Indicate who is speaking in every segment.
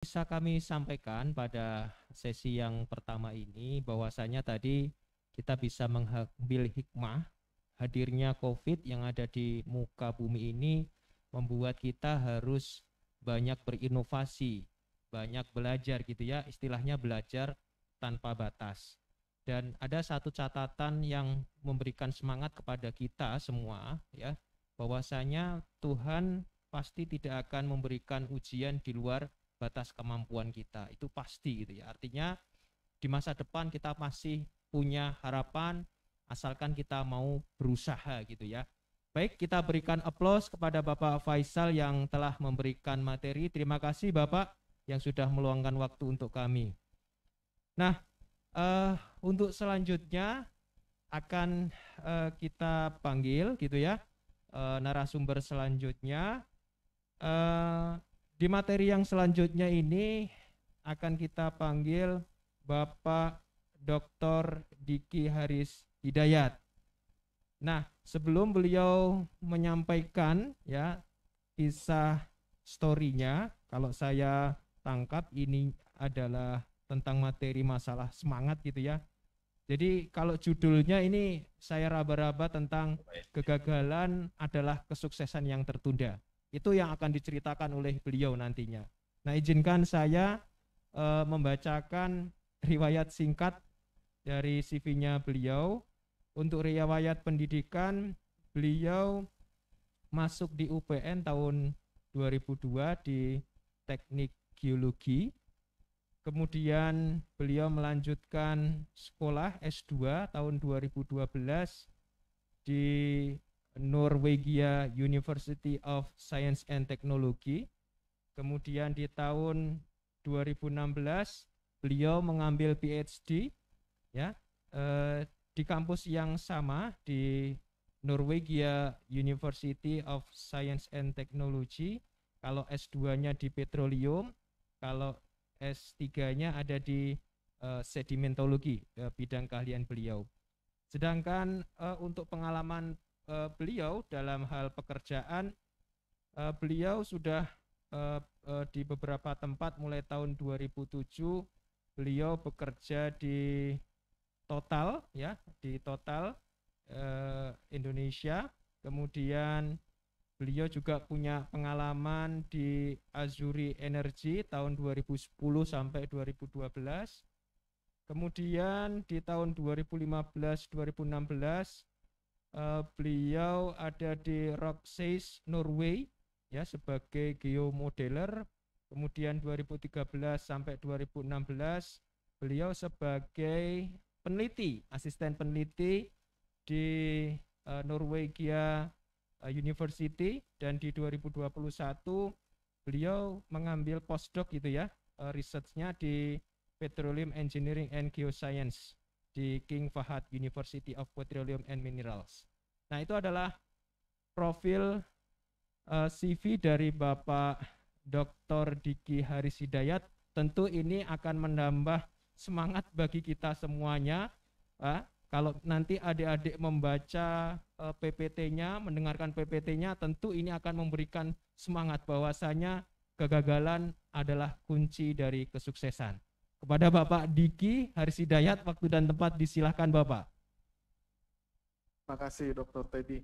Speaker 1: Bisa kami sampaikan pada sesi yang pertama ini bahwasanya tadi kita bisa mengambil hikmah hadirnya COVID yang ada di muka bumi ini membuat kita harus banyak berinovasi, banyak belajar gitu ya, istilahnya belajar tanpa batas. Dan ada satu catatan yang memberikan semangat kepada kita semua ya, bahwasanya Tuhan pasti tidak akan memberikan ujian di luar batas kemampuan kita, itu pasti gitu ya. Artinya di masa depan kita masih punya harapan asalkan kita mau berusaha gitu ya. Baik, kita berikan aplaus kepada Bapak Faisal yang telah memberikan materi. Terima kasih Bapak yang sudah meluangkan waktu untuk kami. Nah, untuk selanjutnya akan kita panggil gitu ya narasumber selanjutnya. Di materi yang selanjutnya ini akan kita panggil Bapak Dr. Diki Haris Hidayat. Nah, sebelum beliau menyampaikan ya kisah story-nya, kalau saya tangkap ini adalah tentang materi masalah semangat gitu ya. Jadi kalau judulnya ini saya raba-raba tentang kegagalan adalah kesuksesan yang tertunda. Itu yang akan diceritakan oleh beliau nantinya. Nah, izinkan saya membacakan riwayat singkat dari CV-nya beliau. Untuk riwayat pendidikan, beliau masuk di UPN tahun 2002 di Teknik Geologi. Kemudian beliau melanjutkan sekolah S2 tahun 2012 di Norwegia University of Science and Technology. Kemudian di tahun 2016 beliau mengambil PhD ya di kampus yang sama di Norwegia University of Science and Technology. Kalau S2-nya di petroleum, kalau S3-nya ada di sedimentologi, bidang keahlian beliau. Sedangkan untuk pengalaman beliau dalam hal pekerjaan, beliau sudah di beberapa tempat mulai tahun 2007 beliau bekerja di Total ya, di Total Indonesia. Kemudian beliau juga punya pengalaman di Azuri Energy tahun 2010 sampai 2012. Kemudian di tahun 2015-2016 beliau ada di Rockseis Norway ya sebagai geomodeler. Kemudian 2013 sampai 2016 beliau sebagai peneliti, asisten peneliti di Norwegia University, dan di 2021 beliau mengambil postdoc gitu ya, researchnya di Petroleum Engineering and Geoscience di King Fahd University of Petroleum and Minerals. Nah, itu adalah profil CV dari Bapak Dr. Diki Haris Hidayat. Tentu ini akan menambah semangat bagi kita semuanya. Kalau nanti adik-adik membaca PPT-nya, mendengarkan PPT-nya, tentu ini akan memberikan semangat bahwasanya kegagalan adalah kunci dari kesuksesan. Kepada Bapak Diki Haris Hidayat, waktu dan tempat disilahkan Bapak.
Speaker 2: Terima kasih Dr. Teddy.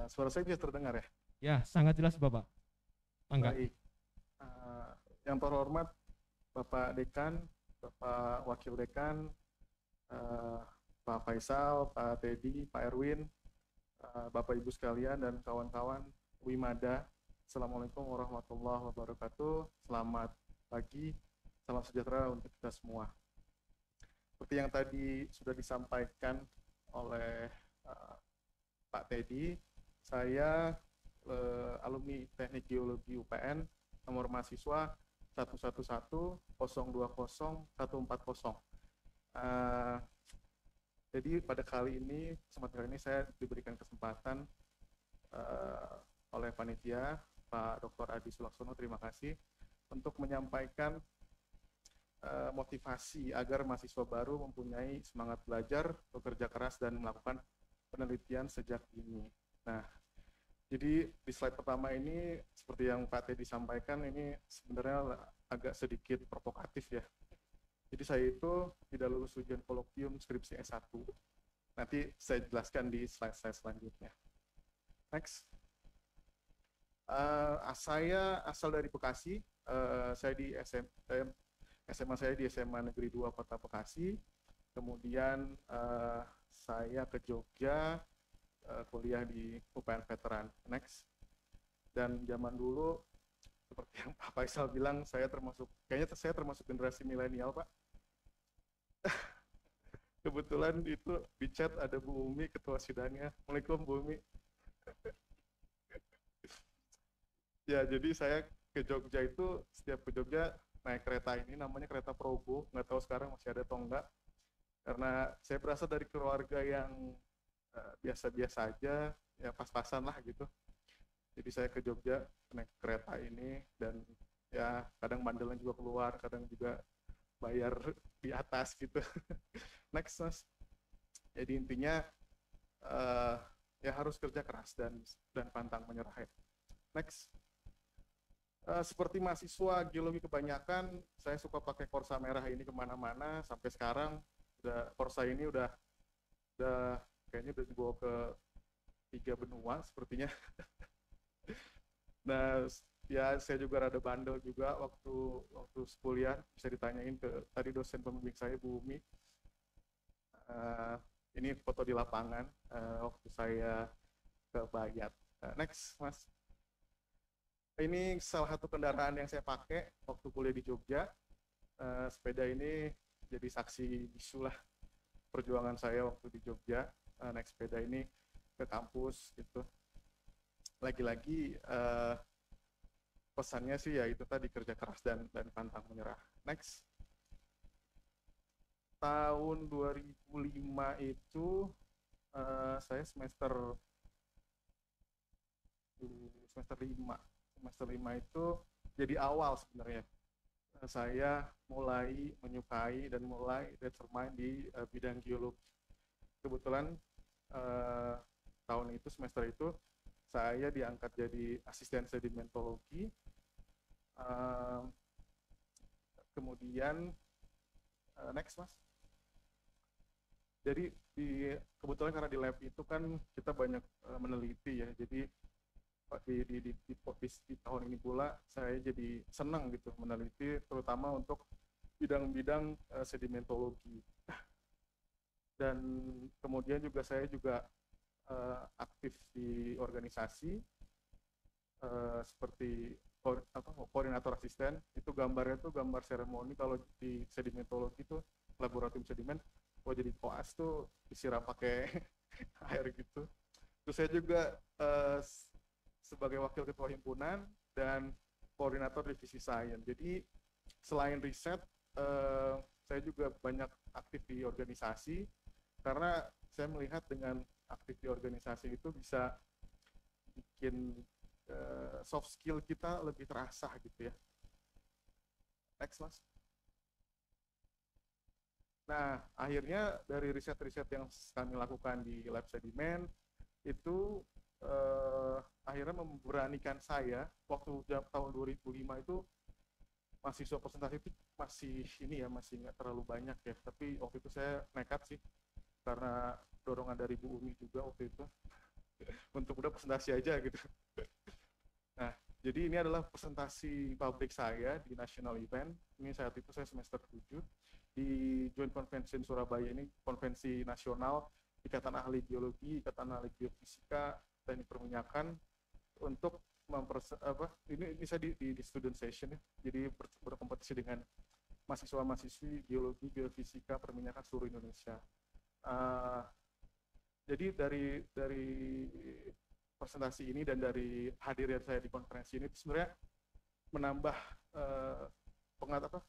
Speaker 2: Suara saya bisa terdengar ya?
Speaker 1: Ya, sangat jelas Bapak. Bangga.
Speaker 2: Baik. Yang terhormat Bapak Dekan, Bapak Wakil Dekan, Pak Faisal, Pak Teddy, Pak Erwin, Bapak Ibu sekalian dan kawan-kawan Wimada. Assalamualaikum warahmatullahi wabarakatuh. Selamat pagi, salam sejahtera untuk kita semua. Seperti yang tadi sudah disampaikan oleh Pak Teddy, saya alumni Teknik Geologi UPN, nomor mahasiswa 111-020-140. Jadi pada kali ini, saya diberikan kesempatan oleh panitia Pak Dr. Adi Sulaksono, terima kasih, untuk menyampaikan motivasi agar mahasiswa baru mempunyai semangat belajar, bekerja keras, dan melakukan penelitian sejak dini. Nah, jadi di slide pertama ini, seperti yang Pak Teddy sampaikan, ini sebenarnya agak sedikit provokatif ya. Jadi saya itu tidak lulus ujian kolokium skripsi S1. Nanti saya jelaskan di slide-slide selanjutnya. Next. Saya asal dari Bekasi. Saya di SMA saya di SMA Negeri 2 Kota Bekasi. Kemudian saya ke Jogja, kuliah di UPN Veteran. Next. Dan zaman dulu seperti yang Pak Faisal bilang, kayaknya saya termasuk generasi milenial, Pak. Kebetulan itu di chat ada Bu Umi, ketua sidangnya. Assalamualaikum Bu Umi. Ya, jadi saya ke Jogja itu, setiap ke Jogja naik kereta ini, namanya kereta Probo, nggak tahu sekarang masih ada atau enggak. Karena saya berasal dari keluarga yang biasa-biasa aja, ya pas-pasan lah gitu. Jadi saya ke Jogja naik kereta ini, dan ya kadang bandelnya juga keluar, kadang juga bayar di atas gitu. Next, Mas. Jadi intinya ya harus kerja keras dan pantang menyerah ya. Next. Seperti mahasiswa geologi kebanyakan, saya suka pakai Corsa merah ini kemana-mana. Sampai sekarang Corsa ini udah kayaknya udah dibawa ke 3 benua sepertinya. Nah, ya saya juga rada bandel juga waktu kuliah. Bisa ditanyain ke tadi dosen pembimbing saya Bu Umi. Ini foto di lapangan waktu saya ke Bayat. Next, Mas. Ini salah satu kendaraan yang saya pakai waktu kuliah di Jogja. Sepeda ini jadi saksi bisu lah perjuangan saya waktu di Jogja. Naik sepeda ini ke kampus gitu. Lagi-lagi pesannya sih ya itu tadi, kerja keras dan pantang menyerah. Next. Tahun 2005 itu saya semester 5. Semester 5 itu jadi awal sebenarnya saya mulai menyukai dan mulai determine di bidang geologi. Kebetulan tahun itu, semester itu, saya diangkat jadi asisten sedimentologi. Kemudian next, Mas. Jadi kebetulan karena di lab itu kan kita banyak meneliti ya, jadi di tahun ini pula saya jadi senang gitu meneliti, terutama untuk bidang-bidang sedimentologi. Dan kemudian juga saya juga aktif di organisasi seperti koordinator asisten. Itu gambarnya tuh gambar seremoni kalau di sedimentologi itu laboratorium sedimen. Kalau jadi koas tuh disiram pakai air gitu. Terus saya juga sebagai wakil ketua himpunan dan koordinator divisi sains. Jadi selain riset, saya juga banyak aktif di organisasi, karena saya melihat dengan aktif di organisasi itu bisa bikin soft skill kita lebih terasa gitu ya. Next, Mas. Nah, akhirnya dari riset-riset yang kami lakukan di Lab Sedimen itu akhirnya memberanikan saya waktu tahun 2005 itu, mahasiswa presentasi itu masih nggak terlalu banyak ya, tapi waktu itu saya nekat sih karena dorongan dari Bu Umi juga waktu itu untuk udah presentasi aja gitu. Nah, jadi ini adalah presentasi pabrik saya di national event. Ini saat itu saya semester 7 di Joint Convention Surabaya. Ini konvensi nasional Ikatan Ahli Geologi, Ikatan Ahli Geofisika, Teknik Perminyakan, untuk ini saya di student session ya, jadi berkompetisi dengan mahasiswa-mahasiswi geologi, geofisika, perminyakan seluruh Indonesia. Jadi dari presentasi ini dan dari hadirnya saya di konferensi ini sebenarnya menambah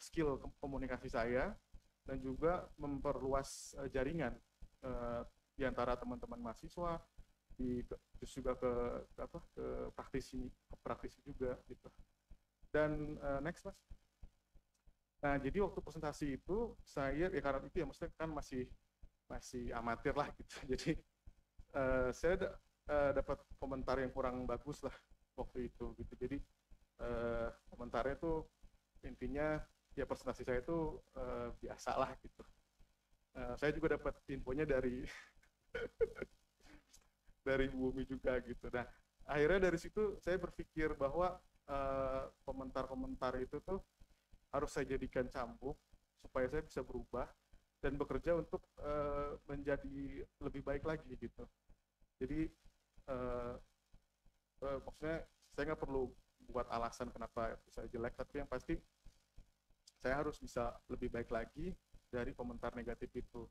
Speaker 2: skill komunikasi saya, dan juga memperluas jaringan di antara teman-teman mahasiswa, terus juga ke praktisi juga gitu. Dan next, Mas. Nah, jadi waktu presentasi itu saya ya karena itu ya maksudnya kan masih amatir lah gitu. Jadi saya dapat komentar yang kurang bagus lah waktu itu gitu. Jadi komentarnya tuh intinya ya presentasi saya itu biasa lah gitu. Saya juga dapat infonya dari dari Bumi juga gitu. Nah, akhirnya dari situ saya berpikir bahwa komentar-komentar itu tuh harus saya jadikan cambuk supaya saya bisa berubah dan bekerja untuk menjadi lebih baik lagi gitu. Jadi maksudnya saya nggak perlu buat alasan kenapa bisa jelek, tapi yang pasti saya harus bisa lebih baik lagi dari komentar negatif itu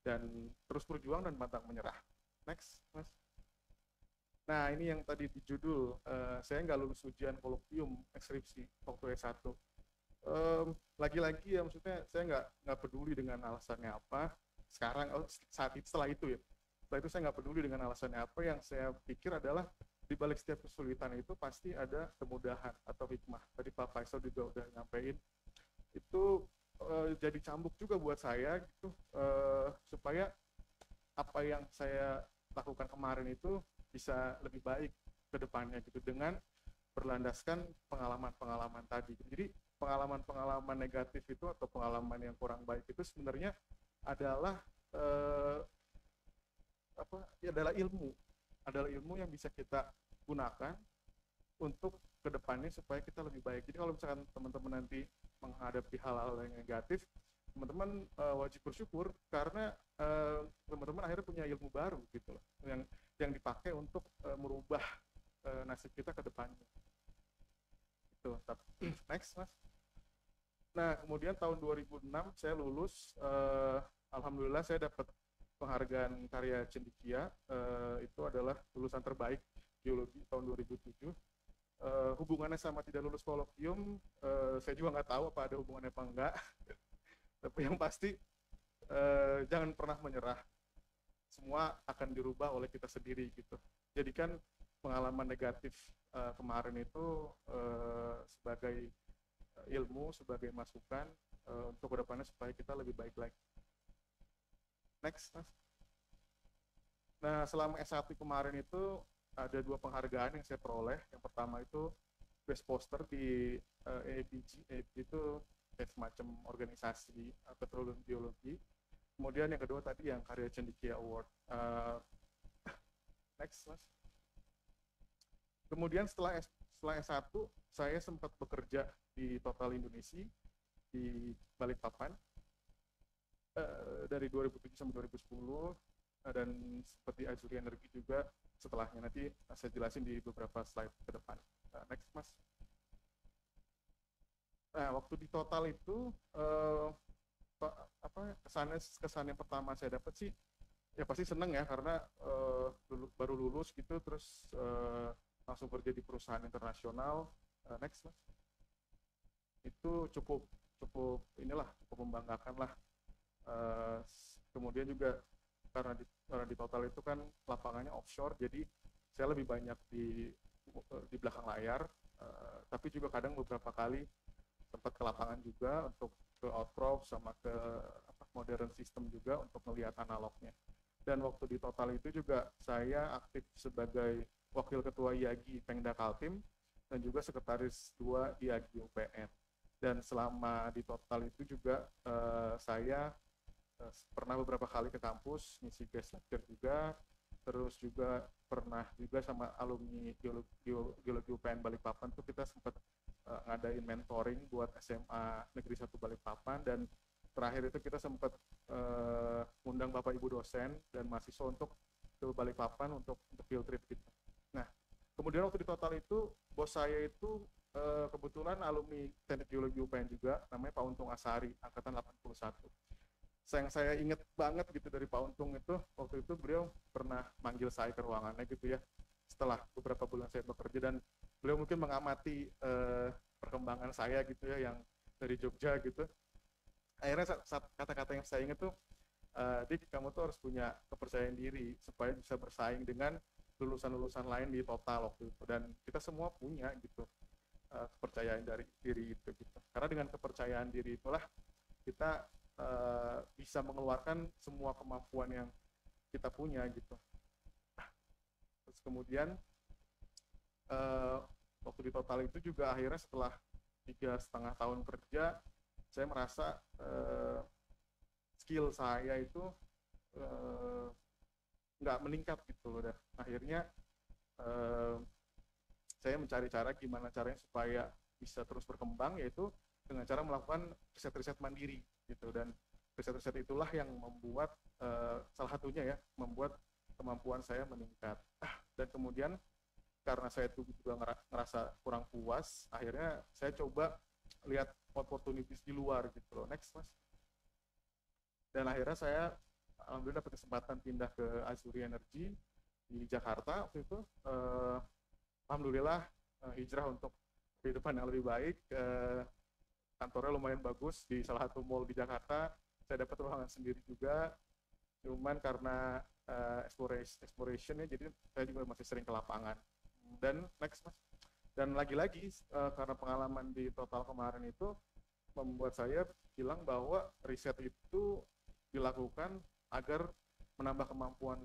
Speaker 2: dan terus berjuang dan pantang menyerah. Next, Mas. Nah, ini yang tadi di judul, saya nggak lulus ujian kolokvium skripsi waktu S1. Lagi-lagi ya, maksudnya saya nggak peduli dengan alasannya apa. Sekarang, saat itu, setelah itu ya, setelah itu saya nggak peduli dengan alasannya apa. Yang saya pikir adalah di balik setiap kesulitan itu pasti ada kemudahan atau hikmah. Tadi Pak Faisal juga udah nyampein. Itu jadi cambuk juga buat saya gitu, supaya apa yang saya lakukan kemarin itu bisa lebih baik ke depannya gitu dengan berlandaskan pengalaman-pengalaman tadi. Jadi pengalaman-pengalaman negatif itu atau pengalaman yang kurang baik itu sebenarnya adalah adalah ilmu yang bisa kita gunakan untuk kedepannya supaya kita lebih baik. Jadi kalau misalkan teman-teman nanti menghadapi hal-hal yang negatif, teman-teman wajib bersyukur karena teman-teman akhirnya punya ilmu baru gitu loh, yang dipakai untuk merubah nasib kita ke depannya. Itu. Next, Mas. Nah, kemudian tahun 2006 saya lulus, alhamdulillah saya dapat penghargaan karya cendekia, itu adalah lulusan terbaik geologi tahun 2007. Hubungannya sama tidak lulus kolokvium, saya juga nggak tahu apa ada hubungannya apa enggak. Tapi yang pasti jangan pernah menyerah. Semua akan dirubah oleh kita sendiri gitu. Jadikan pengalaman negatif kemarin itu sebagai ilmu, sebagai masukan untuk kedepannya supaya kita lebih baik lagi. Next, Mas. Nah, selama S1 kemarin itu ada 2 penghargaan yang saya peroleh. Yang pertama itu best poster di ABG. ABG itu semacam organisasi petroleum geologi. Kemudian yang kedua tadi yang karya cendekia award. Next, Mas. Kemudian setelah S1 saya sempat bekerja di Total Indonesia di Balikpapan dari 2007 sampai 2010, dan seperti Azuri Energi juga setelahnya, nanti saya jelasin di beberapa slide ke depan. Next, Mas. Nah, waktu di Total itu kesan yang pertama saya dapat sih ya pasti seneng ya, karena baru lulus gitu terus langsung kerja di perusahaan internasional. Next, Mas. Itu cukup membanggakan lah. Kemudian juga karena di Total itu kan lapangannya offshore, jadi saya lebih banyak di belakang layar, tapi juga kadang beberapa kali sempat ke lapangan juga untuk ke outcrop sama ke modern system juga untuk melihat analognya. Dan waktu di Total itu juga saya aktif sebagai wakil ketua IAGI Pengda Kaltim dan juga sekretaris 2 IAGI UPN. Dan selama di Total itu juga saya pernah beberapa kali ke kampus ngisi guest lecture juga, terus juga pernah juga sama alumni geologi UPN Balikpapan tuh kita sempat ngadain mentoring buat SMA Negeri 1 Balikpapan, dan terakhir itu kita sempat undang Bapak Ibu dosen dan mahasiswa untuk ke Balikpapan untuk field trip gitu. Nah, kemudian waktu di Total itu bos saya itu kebetulan alumni Teknik Geologi UPN juga, namanya Pak Untung Asari, angkatan 81. Yang saya inget banget gitu dari Pak Untung itu, waktu itu beliau pernah manggil saya ke ruangannya gitu ya, setelah beberapa bulan saya bekerja, dan beliau mungkin mengamati perkembangan saya gitu ya, yang dari Jogja gitu. Akhirnya kata-kata yang saya ingat tuh, Dik, kamu tuh harus punya kepercayaan diri supaya bisa bersaing dengan lulusan-lulusan lain di Total waktu itu, dan kita semua punya gitu kepercayaan dari diri itu gitu. Karena dengan kepercayaan diri itulah kita bisa mengeluarkan semua kemampuan yang kita punya gitu. Terus kemudian waktu di Total itu juga akhirnya setelah 3,5 tahun kerja, saya merasa skill saya itu nggak meningkat gitu loh. Dan akhirnya saya mencari cara gimana caranya supaya bisa terus berkembang, yaitu dengan cara melakukan riset-riset mandiri gitu. Dan riset-riset itulah yang membuat salah satunya ya membuat kemampuan saya meningkat. Dan kemudian karena saya tuh juga ngerasa kurang puas, akhirnya saya coba lihat opportunities di luar gitu loh. Next mas. Dan akhirnya saya alhamdulillah dapat kesempatan pindah ke Azuri Energy di Jakarta waktu itu. Alhamdulillah hijrah untuk kehidupan yang lebih baik. Kantornya lumayan bagus di salah satu mall di Jakarta. Saya dapat ruangan sendiri juga. Cuman karena exploration ya, jadi saya juga masih sering ke lapangan. Dan next mas. Dan lagi-lagi karena pengalaman di Total kemarin itu membuat saya bilang bahwa riset itu dilakukan agar menambah kemampuan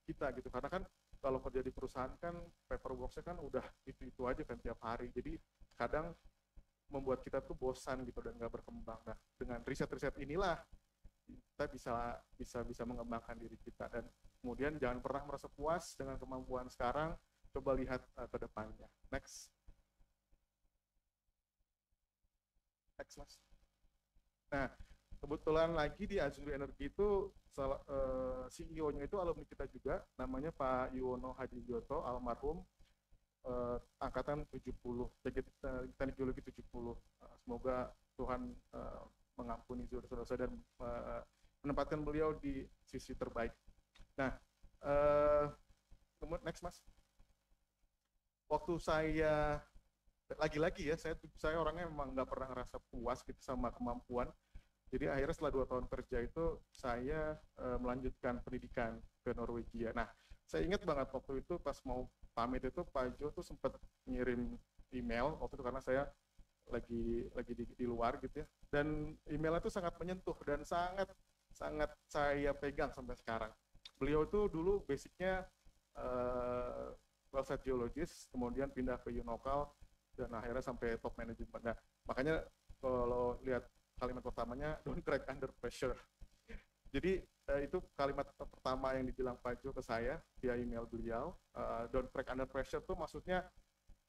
Speaker 2: kita gitu. Karena kan kalau kerja di perusahaan kan paperwork-nya kan udah itu aja kan tiap hari. Jadi kadang membuat kita tuh bosan gitu dan nggak berkembang. Nah, dengan riset-riset inilah kita bisa mengembangkan diri kita. Dan kemudian jangan pernah merasa puas dengan kemampuan sekarang, coba lihat ke depannya. Next mas. Nah, kebetulan lagi di Azuri Energy itu CEO-nya itu alumni kita juga, namanya Pak Yuwono Hadijoto, almarhum, angkatan 70, teknik geologi 70. Semoga Tuhan mengampuni dosa-dosa dan menempatkan beliau di sisi terbaik. Nah, kemudian next mas. Waktu saya lagi-lagi ya, saya orangnya memang nggak pernah ngerasa puas gitu sama kemampuan. Jadi akhirnya setelah 2 tahun kerja itu saya melanjutkan pendidikan ke Norwegia. Nah, saya ingat banget waktu itu pas mau pamit itu Pak Jo tuh sempat ngirim email waktu itu karena saya lagi di luar gitu ya. Dan emailnya itu sangat menyentuh dan sangat saya pegang sampai sekarang. Beliau tuh dulu basicnya wellsite geologist, kemudian pindah ke Unokal dan akhirnya sampai top management. Nah, makanya kalau lihat kalimat pertamanya don't crack under pressure. Jadi itu kalimat pertama yang dibilang Pak Jo ke saya via email beliau. Don't crack under pressure tuh maksudnya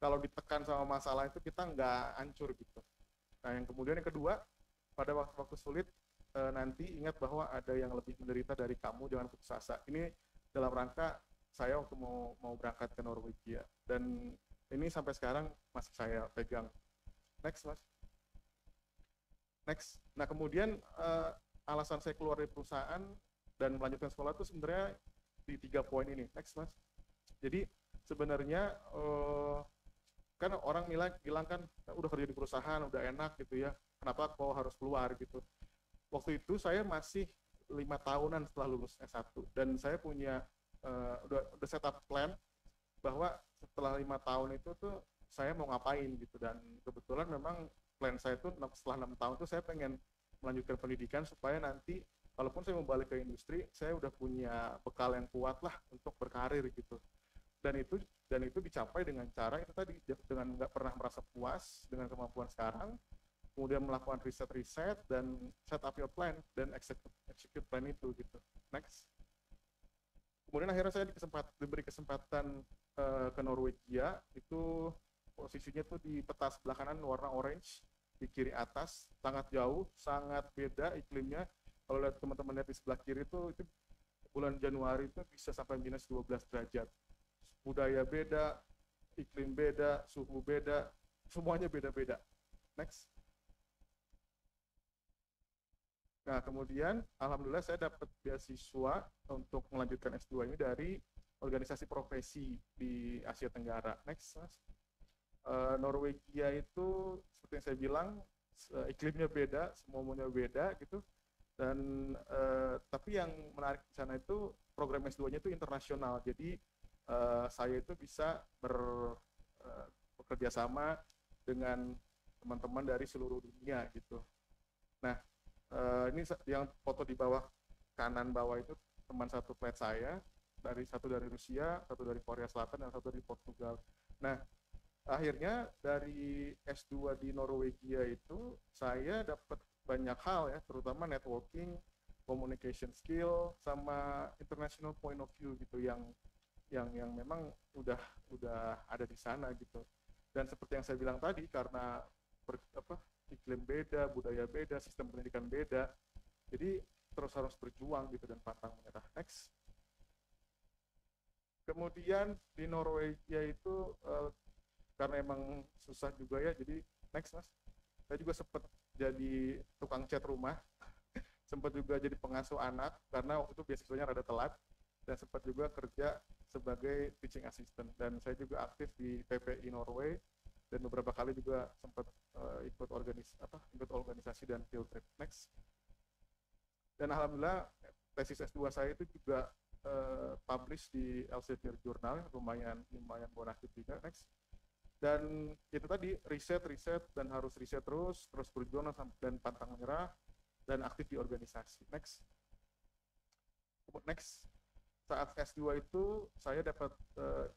Speaker 2: kalau ditekan sama masalah itu kita nggak hancur gitu. Nah, yang kemudian yang kedua, pada waktu-waktu sulit nanti ingat bahwa ada yang lebih menderita dari kamu, jangan putus asa. Ini dalam rangka saya waktu mau berangkat ke Norwegia, dan ini sampai sekarang masih saya pegang. Next mas. Next. Nah, kemudian alasan saya keluar dari perusahaan dan melanjutkan sekolah itu sebenarnya di 3 poin ini. Next mas. Jadi sebenarnya kan orang bilang kan udah kerja di perusahaan udah enak gitu ya, kenapa kok harus keluar gitu. Waktu itu saya masih 5 tahunan setelah lulus S1 dan saya punya udah set up plan bahwa setelah 5 tahun itu tuh saya mau ngapain gitu. Dan kebetulan memang plan saya tuh setelah 6 tahun tuh saya pengen melanjutkan pendidikan supaya nanti walaupun saya mau balik ke industri, saya udah punya bekal yang kuat lah untuk berkarir gitu. Dan itu dicapai dengan cara itu tadi, dengan nggak pernah merasa puas dengan kemampuan sekarang, kemudian melakukan riset dan set up your plan dan execute plan itu gitu. Next. Kemudian akhirnya saya diberi kesempatan ke Norwegia, itu posisinya tuh di peta sebelah kanan warna orange, di kiri atas, sangat jauh, sangat beda iklimnya. Kalau lihat teman-teman lihat di sebelah kiri itu bulan Januari itu bisa sampai minus 12 derajat. Budaya beda, iklim beda, suhu beda, semuanya beda-beda. Next. Nah, kemudian alhamdulillah saya dapat beasiswa untuk melanjutkan S2 ini dari organisasi profesi di Asia Tenggara. Next, mas. Norwegia itu seperti yang saya bilang iklimnya beda, semuanya beda gitu. Dan tapi yang menarik di sana itu program S2-nya itu internasional. Jadi saya itu bisa bekerja sama dengan teman-teman dari seluruh dunia gitu. Nah, ini yang foto di bawah kanan bawah itu teman satu flat saya, satu dari Rusia, satu dari Korea Selatan, dan satu dari Portugal. Nah, akhirnya dari S2 di Norwegia itu saya dapat banyak hal ya, terutama networking, communication skill, sama international point of view gitu yang memang udah ada di sana gitu. Dan seperti yang saya bilang tadi, karena iklim beda, budaya beda, sistem pendidikan beda, jadi terus harus berjuang gitu dan pantang menyerah. Next. Kemudian di Norwegia itu karena emang susah juga ya, jadi next mas. Saya juga sempat jadi tukang cat rumah, sempat juga jadi pengasuh anak karena waktu itu beasiswanya rada telat, dan sempat juga kerja sebagai teaching assistant, dan saya juga aktif di PPI Norway dan beberapa kali juga sempat ikut organisasi dan field trip. Next. Dan alhamdulillah tesis S2 saya itu juga publish di Elsevier Journal, lumayan bonafit juga. Next. Dan itu tadi riset dan harus riset terus berjuang dan pantang menyerah dan aktif di organisasi. Next. Saat S2 itu saya dapat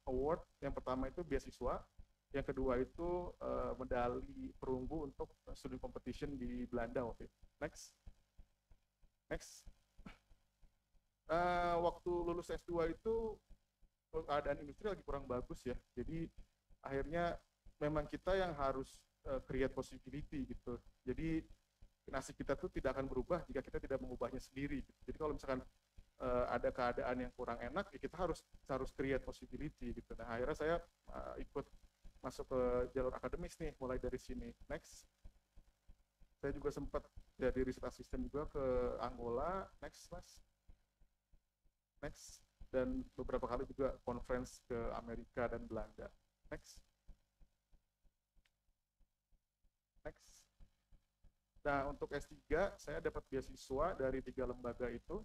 Speaker 2: award. Yang pertama itu beasiswa, yang kedua itu medali perunggu untuk studi competition di Belanda waktu itu. Next. Waktu lulus S2 itu keadaan industri lagi kurang bagus ya, jadi akhirnya memang kita yang harus create possibility gitu. Jadi nasib kita tuh tidak akan berubah jika kita tidak mengubahnya sendiri gitu. Jadi kalau misalkan ada keadaan yang kurang enak, ya kita harus create possibility gitu. Nah akhirnya saya ikut masuk ke jalur akademis nih, mulai dari sini. Next. Saya juga sempat jadi riset assistant juga ke Angola. Next mas. Next. Dan beberapa kali juga conference ke Amerika dan Belanda. Next. Nah, untuk S3 saya dapat beasiswa dari 3 lembaga itu,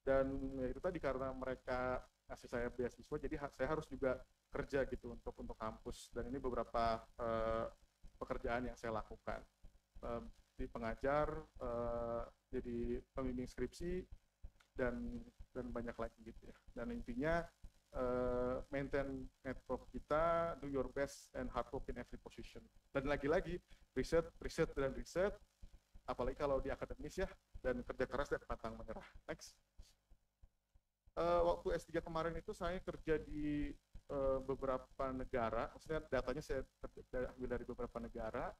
Speaker 2: dan ya itu tadi karena mereka kasih saya beasiswa, jadi saya harus juga kerja gitu untuk kampus, dan ini beberapa pekerjaan yang saya lakukan. Di pengajar, jadi pembimbing skripsi, dan banyak lagi gitu ya. Dan intinya maintain network kita, do your best and hard work in every position. Dan lagi-lagi riset, apalagi kalau di akademis ya, dan kerja keras dan pantang menyerah. Next. Waktu S3 kemarin itu saya kerja di beberapa negara, maksudnya datanya saya ambil dari beberapa negara.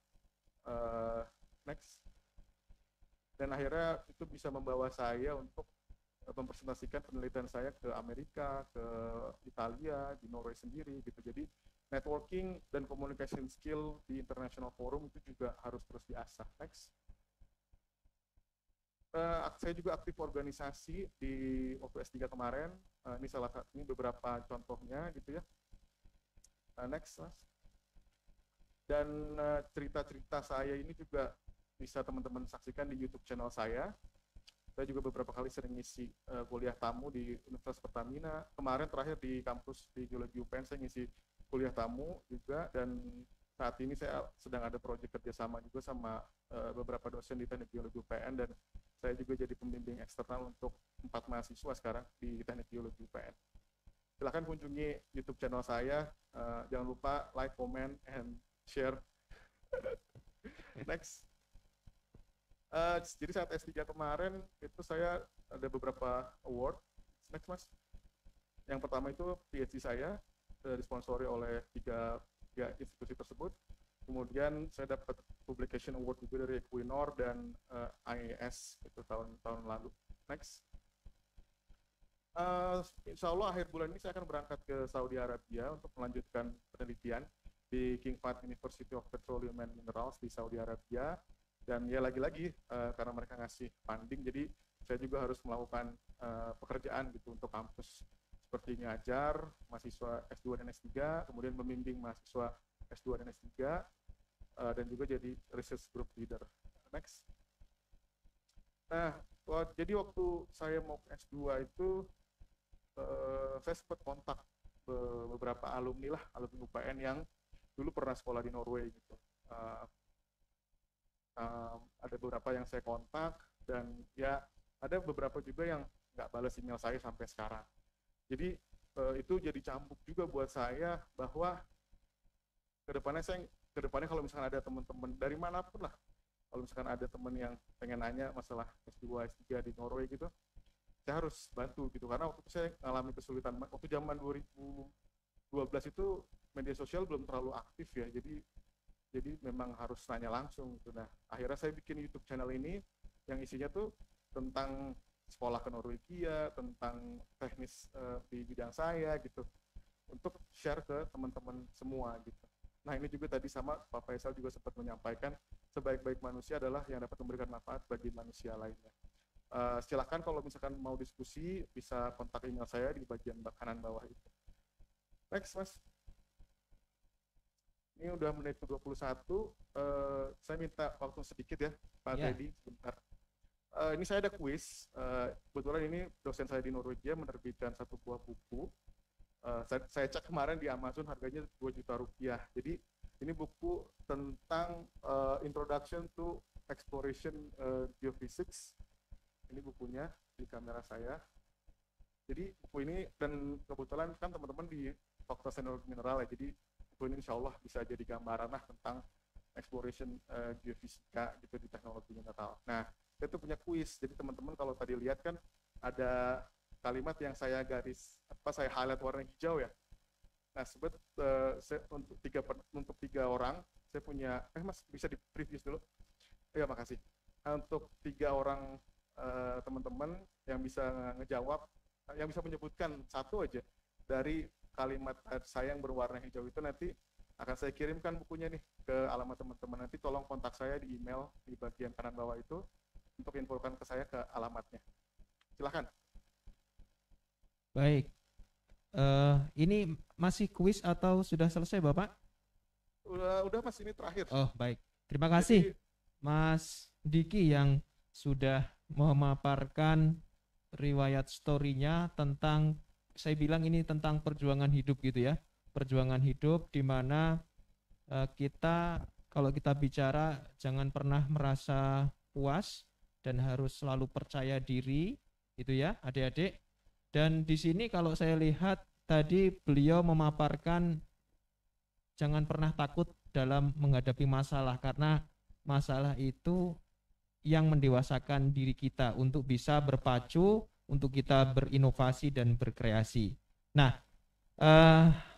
Speaker 2: Next. Dan akhirnya itu bisa membawa saya untuk mempresentasikan penelitian saya ke Amerika, ke Italia, di Norway sendiri gitu. Jadi networking dan communication skill di international forum itu juga harus terus diasah. Next. Saya juga aktif organisasi di waktu S3 kemarin. Ini salah satunya, beberapa contohnya gitu ya. Next, mas. Dan cerita-cerita saya ini juga bisa teman-teman saksikan di YouTube channel saya. Saya juga beberapa kali sering ngisi kuliah tamu di Universitas Pertamina. Kemarin terakhir di kampus di Geologi UPN saya ngisi kuliah tamu juga, dan saat ini saya sedang ada proyek kerjasama juga sama beberapa dosen di Teknik Geologi UPN, dan saya juga jadi pembimbing eksternal untuk 4 mahasiswa sekarang di Teknik Geologi UPN. Silahkan kunjungi YouTube channel saya. Jangan lupa like, comment, and share. Next. Jadi saat S3 kemarin itu saya ada beberapa award. Next mas. Yang pertama itu PhD saya disponsori oleh tiga institusi tersebut. Kemudian saya dapat publication award juga dari Equinor dan IAS itu tahun lalu. Next. Insya Allah akhir bulan ini saya akan berangkat ke Saudi Arabia untuk melanjutkan penelitian di King Fahd University of Petroleum and Minerals di Saudi Arabia. Dan ya lagi-lagi karena mereka ngasih funding, jadi saya juga harus melakukan pekerjaan gitu untuk kampus, seperti ngajar mahasiswa S2 dan S3, kemudian membimbing mahasiswa S2 dan S3, dan juga jadi research group leader. Next. Nah, jadi waktu saya mau S2 itu saya sempat kontak beberapa alumni UPN yang dulu pernah sekolah di Norway gitu. Ada beberapa yang saya kontak, dan ya ada beberapa juga yang nggak balas email saya sampai sekarang. Jadi itu jadi cambuk juga buat saya bahwa kedepannya kalau misalkan ada teman-teman dari manapun lah, kalau misalkan ada teman yang pengen nanya masalah S2 S3 di Norway gitu, saya harus bantu gitu, karena waktu itu saya mengalami kesulitan waktu zaman 2012 itu media sosial belum terlalu aktif ya, jadi memang harus nanya langsung gitu. Nah, akhirnya saya bikin YouTube channel ini yang isinya tuh tentang sekolah ke Norwegia, tentang teknis di bidang saya gitu, untuk share ke teman-teman semua gitu. Nah, ini juga tadi sama Pak Faisal juga sempat menyampaikan, sebaik-baik manusia adalah yang dapat memberikan manfaat bagi manusia lainnya. Silakan kalau misalkan mau diskusi bisa kontak email saya di bagian kanan bawah itu. Next, Mas. Ini udah menit ke-21. Saya minta waktu sedikit ya, Pak Teddy, sebentar. Ini saya ada kuis. Kebetulan ini dosen saya di Norwegia menerbitkan satu buah buku. Saya cek kemarin di Amazon harganya 2 juta rupiah. Jadi ini buku tentang Introduction to Exploration Geophysics. Ini bukunya di kamera saya. Jadi buku ini, dan kebetulan kan teman-teman di Fakultas Teknologi Mineral ya, jadi buku ini insya Allah bisa jadi gambaran lah tentang exploration geofisika gitu di teknologi mineral. Nah, saya tuh punya kuis, jadi teman-teman kalau tadi lihat kan ada kalimat yang saya saya highlight warna hijau ya. Nah, untuk tiga orang saya punya, Mas bisa di preview dulu? Ya, makasih. Nah, untuk 3 orang teman-teman yang bisa ngejawab, yang bisa menyebutkan satu aja dari kalimat saya yang berwarna hijau itu, nanti akan saya kirimkan bukunya nih ke alamat teman-teman. Nanti tolong kontak saya di email di bagian kanan bawah itu untuk infokan ke saya ke alamatnya. Silahkan.
Speaker 1: Baik. Ini masih kuis atau sudah selesai, Bapak?
Speaker 2: Udah Mas, ini terakhir.
Speaker 1: Oh, baik. Terima kasih Mas Diki yang sudah memaparkan riwayat story-nya tentang, saya bilang ini tentang perjuangan hidup gitu ya. Perjuangan hidup di mana kita, kalau kita bicara, jangan pernah merasa puas dan harus selalu percaya diri gitu ya, adik-adik. Dan di sini kalau saya lihat tadi beliau memaparkan jangan pernah takut dalam menghadapi masalah, karena masalah itu yang mendewasakan diri kita untuk bisa berpacu, untuk kita berinovasi dan berkreasi. Nah,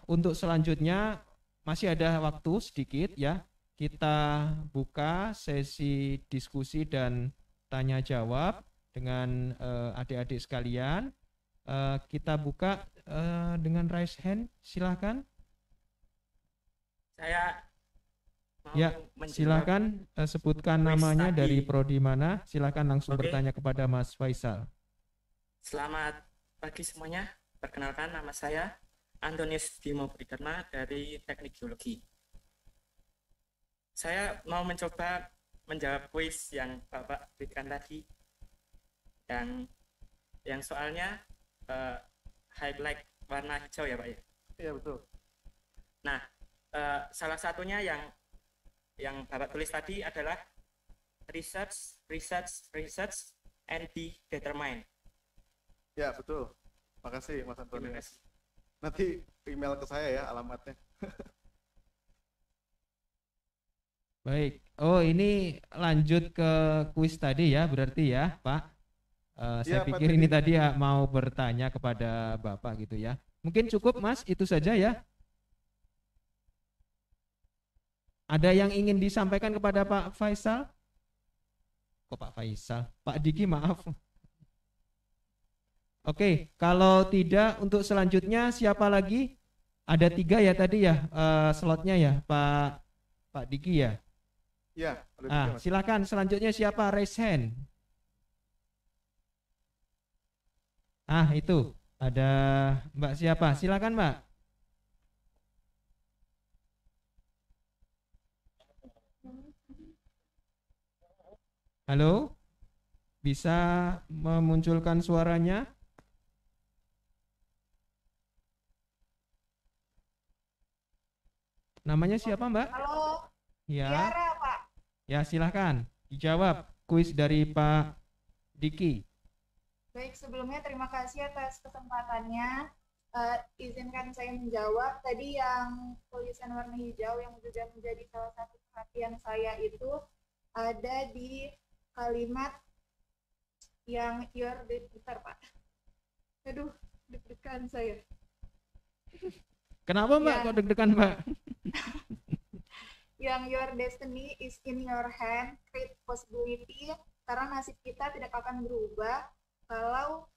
Speaker 1: untuk selanjutnya masih ada waktu sedikit ya. Kita buka sesi diskusi dan tanya jawab dengan adik-adik sekalian. Kita buka dengan raise hand, silakan.
Speaker 3: Saya
Speaker 1: ya, silakan sebutkan namanya tadi. Dari prodi mana, silakan langsung bertanya kepada Mas Faisal.
Speaker 3: Selamat pagi semuanya, perkenalkan nama saya Antonius Bimo Budikarma dari Teknik Geologi. Saya mau mencoba menjawab kuis yang Bapak berikan tadi, yang soalnya highlight warna hijau ya Pak ya?
Speaker 2: Iya betul.
Speaker 3: Nah, salah satunya yang Bapak tulis tadi adalah research and be determined.
Speaker 2: Ya betul. Makasih Mas Antonius. Nanti email ke saya ya alamatnya.
Speaker 1: Baik. Oh, ini lanjut ke kuis tadi ya, berarti ya Pak. Saya pikir Pak, ini tadi ya mau bertanya kepada Bapak gitu ya. Mungkin cukup Mas, itu saja ya. Ada yang ingin disampaikan kepada Pak Faisal? Kok Pak Faisal? Pak Diki, maaf. Oke, kalau tidak untuk selanjutnya siapa lagi? Ada 3 ya tadi ya slotnya ya, Pak Diki ya?
Speaker 2: Ya,
Speaker 1: ada 3, silakan selanjutnya siapa? Raise hand. Itu ada Mbak siapa? Silakan Mbak. Halo, bisa memunculkan suaranya? Namanya siapa Mbak?
Speaker 4: Halo.
Speaker 1: Ya.
Speaker 4: Tiara, Pak.
Speaker 1: Ya, silahkan dijawab kuis dari Pak Diki.
Speaker 4: Baik, sebelumnya terima kasih atas kesempatannya. Izinkan saya menjawab. Tadi yang tulisan warna hijau yang juga menjadi salah satu perhatian saya itu ada di kalimat yang bentar Pak. Aduh, deg-degan saya.
Speaker 1: Kenapa Mbak kok deg-degan Mbak?
Speaker 4: Yang your destiny is in your hand, create possibility, karena nasib kita tidak akan berubah kalau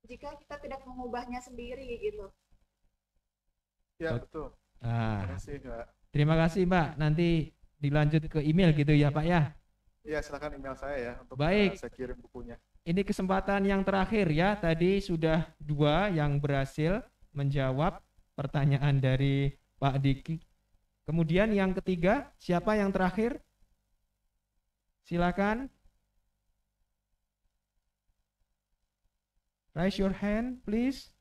Speaker 4: jika kita tidak mengubahnya sendiri gitu.
Speaker 2: Ya betul.
Speaker 1: Ah,
Speaker 2: Terima kasih Mbak.
Speaker 1: terima kasih Mbak. Nanti dilanjut ke email gitu ya Pak ya.
Speaker 2: Ya silakan email saya ya untuk
Speaker 1: Baik.
Speaker 2: saya kirim bukunya.
Speaker 1: Ini kesempatan yang terakhir ya. Tadi sudah 2 yang berhasil menjawab pertanyaan dari Pak Diki. Kemudian yang ketiga, siapa yang terakhir? Silakan. Raise your hand, please.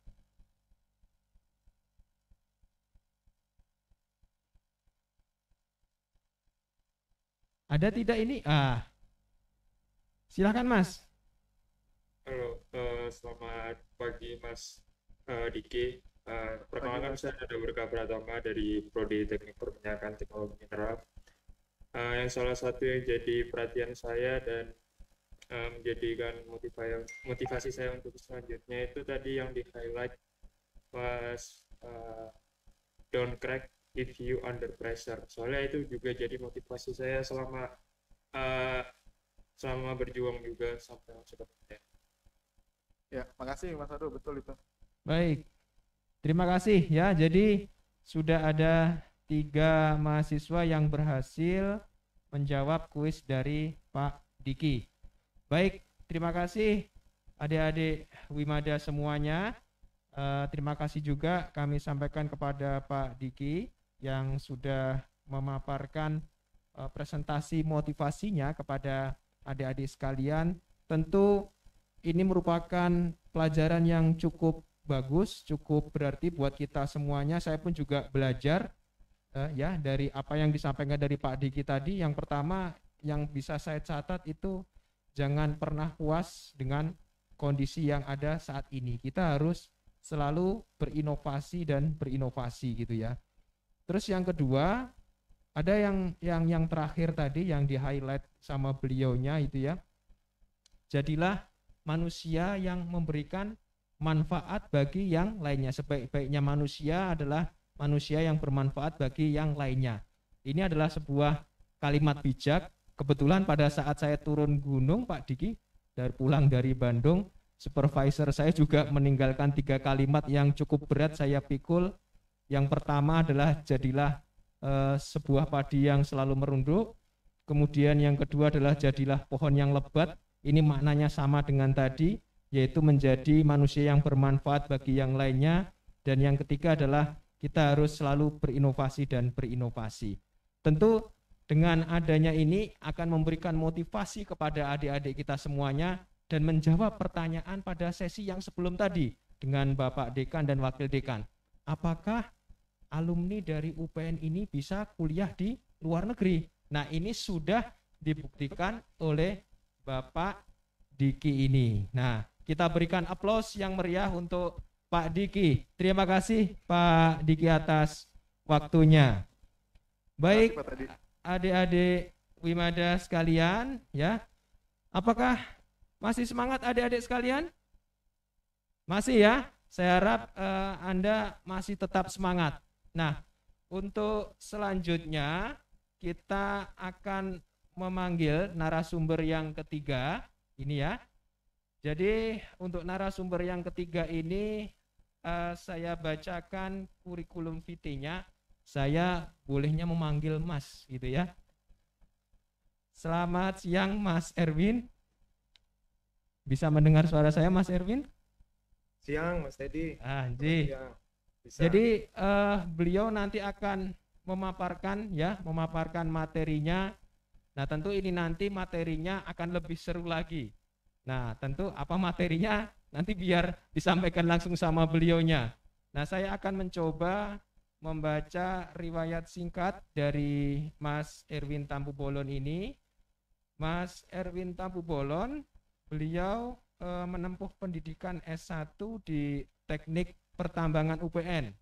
Speaker 1: Ada tidak ini? Silakan Mas.
Speaker 5: Halo, selamat pagi Mas Diki. Perkenalkan saya ada Berkah Pratama dari Prodi Teknik Perminyakan Teknologi Mineral. Yang salah satu yang jadi perhatian saya dan menjadikan motivasi saya untuk selanjutnya itu tadi yang di highlight pas don't crack if you under pressure. Soalnya itu juga jadi motivasi saya selama berjuang juga sampai masa depan.
Speaker 2: Ya, makasih Mas Ado, betul itu.
Speaker 1: Baik, terima kasih ya. Jadi sudah ada 3 mahasiswa yang berhasil menjawab kuis dari Pak Diki. Baik, terima kasih adik-adik Wimada semuanya. Terima kasih juga kami sampaikan kepada Pak Diki yang sudah memaparkan presentasi motivasinya kepada adik-adik sekalian. Tentu ini merupakan pelajaran yang cukup bagus, cukup berarti buat kita semuanya. Saya pun juga belajar ya dari apa yang disampaikan dari Pak Diki tadi. Yang pertama yang bisa saya catat itu jangan pernah puas dengan kondisi yang ada saat ini. Kita harus selalu berinovasi dan berinovasi gitu ya. Terus yang kedua, ada yang terakhir tadi yang di-highlight sama beliaunya itu ya. Jadilah manusia yang memberikan manfaat bagi yang lainnya. Sebaik-baiknya manusia adalah manusia yang bermanfaat bagi yang lainnya. Ini adalah sebuah kalimat bijak. Kebetulan pada saat saya turun gunung Pak Diki, pulang dari Bandung, supervisor saya juga meninggalkan 3 kalimat yang cukup berat saya pikul. Yang pertama adalah jadilah sebuah padi yang selalu merunduk. Kemudian yang kedua adalah jadilah pohon yang lebat. Ini maknanya sama dengan tadi, yaitu menjadi manusia yang bermanfaat bagi yang lainnya. Dan yang ketiga adalah kita harus selalu berinovasi dan berinovasi. Tentu dengan adanya ini akan memberikan motivasi kepada adik-adik kita semuanya dan menjawab pertanyaan pada sesi yang sebelum tadi dengan Bapak Dekan dan Wakil Dekan. Apakah alumni dari UPN ini bisa kuliah di luar negeri? Nah, ini sudah dibuktikan oleh Bapak Diki ini. Nah, kita berikan aplaus yang meriah untuk Pak Diki. Terima kasih Pak Diki atas waktunya. Baik, adik-adik Wimada sekalian ya. Apakah masih semangat adik-adik sekalian? Masih ya? Saya harap Anda masih tetap semangat. Nah, untuk selanjutnya kita akan memanggil narasumber yang ketiga ini ya. Jadi untuk narasumber yang ketiga ini saya bacakan kurikulum vitae-nya. Saya bolehnya memanggil Mas gitu ya. Selamat siang Mas Erwin. Bisa mendengar suara saya Mas Erwin?
Speaker 5: Siang Mas Teddy.
Speaker 1: Jadi beliau nanti akan memaparkan materinya. Nah, tentu ini nanti materinya akan lebih seru lagi. Nah, tentu apa materinya nanti biar disampaikan langsung sama beliaunya. Nah, saya akan mencoba membaca riwayat singkat dari Mas Erwin Tampu Bolon ini. Mas Erwin Tampu Bolon, beliau menempuh pendidikan S1 di Teknik Pertambangan UPN.